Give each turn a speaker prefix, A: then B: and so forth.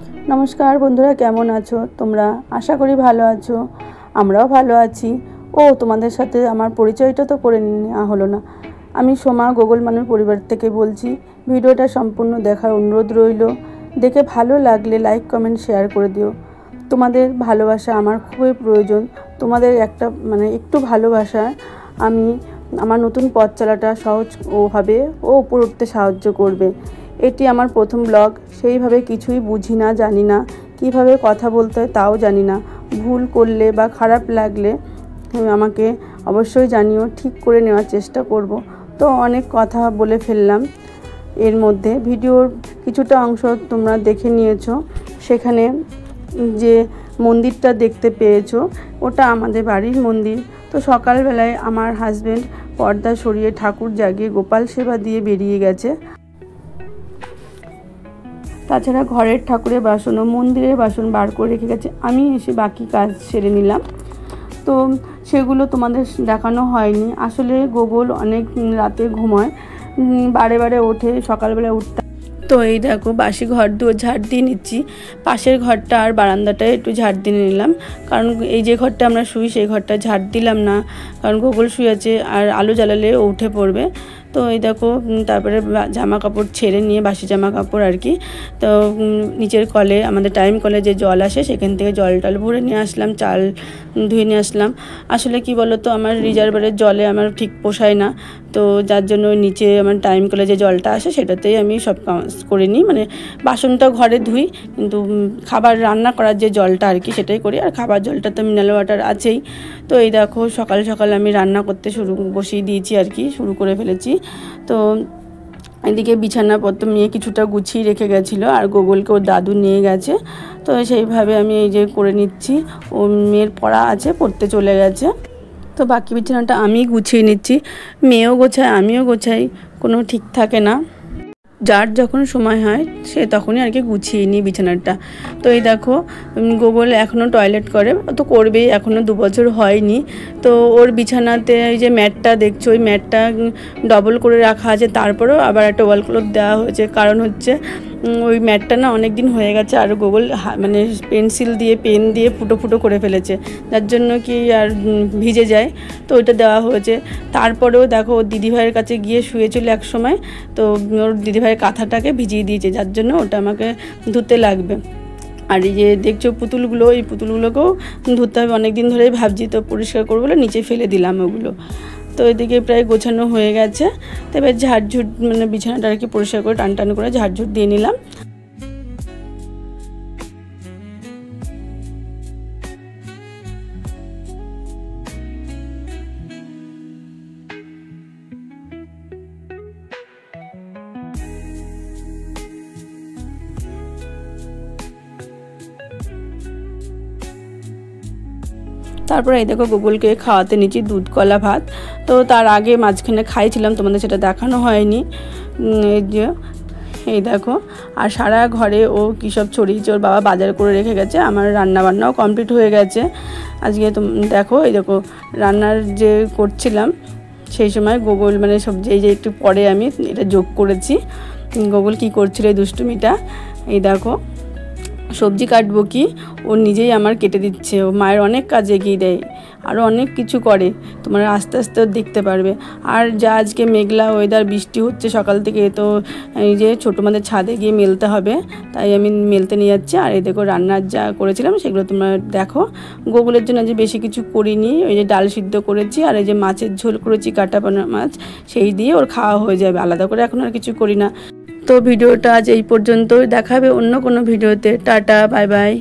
A: नमस्कार बंधुरा केमन आछो तोमरा आशा करी भालो आछो आमराओ भालो आछि। ओ तोमादेर साथे आमार परिचयटा तो करे नेওয়া हलो ना। आमी सोमा गुगल मानुर परिवार थेके बोलछि। भिडियोटा सम्पूर्ण देखार अनुरोध रइलो। देखे भालो लागले लाइक कमेंट शेयर करे दिओ। तोमादेर भालोबासा आमार खूबই प्रयोजन। तोमादेर एकटा माने एकटू भालोबासा आमी आमार नतून पथ चलाटा सहज होबे ओ उपरे उठते साहाज्य करबे। एटी आमार प्रथम ब्लग, सेइभावे किछुई बुझी ना, जानी ना किभाবে कथा बोलते হয় ताओ जानी ना। भूल करले बा खाराप लागले आमाके अवश्यई जानिओ, ठीक करे नेওয়ার চেষ্টা करब। तो अनेक कथा बोले फेललाम एर मध्य भिडियोर किछुटा अंश तोमरा देखे निয়েছো। सेखाने जे मंदिरटा देखते पेয়েছো ओटा आमादेर बाड़ीर मंदिर। तो सकाल बेलाय आमार हाजबैंड पर्दा सरिये ठाकुर जागिয়ে गोपाल सेवा दिए बेरिয়ে गेছে। তাছাড়া ঘরের ঠাকুরের বাসন ও মন্দিরের বাসন বার করে রেখে গেছে। আমি এসে বাকি কাজ সেরে নিলাম। তো সেগুলো তোমাদের দেখানো হয়নি। আসলে গোগল অনেক রাতে ঘুমায়, বারে বারে ওঠে, সকালবেলা উঠতে। তো এই দেখো বাসি ঘর দুয়ার ঝাড় দিয়ে নিচ্ছি। পাশের ঘরটা আর বারান্দাটায় একটু ঝাড় দিয়ে নিলাম, কারণ এই যে ঘরটা আমরা শুই সেই ঘরটা ঝাড় দিলাম না, কারণ গোগল শুয়ে আছে আর আলো জ্বালালে ও উঠে পড়বে। তো এই দেখো তারপরে জামা কাপড় ছেড়ে নিয়ে, বাসি জামা কাপড় আর কি, তো নিচের কলে আমাদের টাইম কলে যে জল আসে সেখান থেকে জল টল ভরে নিয়ে আসলাম, চাল ধুয়ে নিয়ে আসলাম। আসলে কি বলো তো, আমার রিজার্ভারের জলে আমার ঠিক পোষায় না, তো যার জন্য নিচে আমার টাইম কলে যে জলটা আসে সেটাতেই আমি সব কাজ করে নিই। মানে বাসনটা ঘরে ধুই, কিন্তু খাবার রান্না করার যে জলটা আর কি সেটাই করি, আর খাবার জলটা তো মিনারেল ওয়াটার আছেই। তো এই দেখো সকাল সকাল আমি রান্না করতে বসিয়ে দিয়েছি আর কি, শুরু করে ফেলেছি। তো এদিকে বিছানাপত্র নিয়ে কিছুটা গুছিয়ে রেখে গেছিলো, আর গোগলকে ওর দাদু নিয়ে গেছে। তো সেইভাবে আমি এই যে করে নিচ্ছি। ও মেয়ের পড়া আছে, পড়তে চলে গেছে। তো বাকি বিছানাটা আমি গুছিয়ে নিচ্ছি। মেয়েও গোছায়, আমিও গোছাই, কোনো ঠিক থাকে না। যার যখন সময় হয় সে তখনই আর কি গুছিয়ে নিই বিছানাটা। তো এই দেখো গোগল এখনও টয়লেট করে, তো করবেই, এখনও 2 বছর হয়নি। তো ওর বিছানাতে এই যে ম্যাটটা দেখছো, ওই ম্যাটটা ডবল করে রাখা আছে, তারপরেও আবার একটা ওয়াল ক্লথ দেওয়া হয়েছে। কারণ হচ্ছে ওই ম্যাটটা না অনেক দিন হয়ে গেছে, আর গোগল মানে পেন্সিল দিয়ে পেন দিয়ে ফুটো ফুটো করে ফেলেছে, যার জন্য কি আর ভিজে যায়, তো ওইটা দেওয়া হয়েছে। তারপরেও দেখো ওর দিদিভাইয়ের কাছে গিয়ে শুয়েছিল এক সময়, তো ওর দিদিভাইয়ের কাঁথাটাকে ভিজিয়ে দিয়েছে, যার জন্য ওটা আমাকে ধুতে লাগবে। আর এই যে দেখছো পুতুলগুলো, এই পুতুলগুলোকেও ধুতে হবে, অনেক দিন ধরেই ভাবছি, তো পরিষ্কার করবো বলে নিচে ফেলে দিলাম ওগুলো। তো এদিকে প্রায় গোছানো হয়ে গেছে। তো এবার ঝাড়ঝুট মানে বিছানাটা আর কি পরিষ্কার করে টান টান করে ঝাড়ঝুট দিয়ে নিলাম। তারপরে এই দেখো গোগলকে খাওয়াতে নিচ্ছি দুধ কলা ভাত। তো তার আগে মাঝখানে খাইছিলাম, তোমাদের সেটা দেখানো হয়নি। এই যে এই দেখো, আর সারা ঘরে ও কী সব ছড়িয়েছে, ওর বাবা বাজার করে রেখে গেছে। আমার রান্না বান্নাও কমপ্লিট হয়ে গেছে আজকে। তো দেখো এই দেখো রান্নার যে করছিলাম সেই সময় গোগল মানে সবজি এই যে একটু পরে আমি এটা যোগ করেছি। গোগল কি করছিল এই দুষ্টুমিটা, এই দেখো সবজি কাটবো কি ও নিজেই আমার কেটে দিচ্ছে। ও মায়ের অনেক কাজ এগিয়ে দেয়, আরও অনেক কিছু করে, তোমরা আস্তে আস্তে দেখতে পারবে। আর যা আজকে মেঘলা ওয়েদার, বৃষ্টি হচ্ছে সকাল থেকে, তো এই যে ছোটো মাদের ছাদে গিয়ে মেলতে হবে, তাই আমি মেলতে নিয়ে যাচ্ছি। আর এই দেখো রান্নার যা করেছিলাম সেগুলো তোমরা দেখো। গোগলের জন্য যে বেশি কিছু করিনি, ওই যে ডাল সিদ্ধ করেছি, আর এই যে মাছের ঝোল করেছি, কাটা পোনা মাছ, সেই দিয়ে ওর খাওয়া হয়ে যাবে, আলাদা করে এখন আর কিছু করি না। তো ভিডিওটা আজ এই পর্যন্তই, দেখাবে অন্য কোনো ভিডিওতে। Tata, bye bye.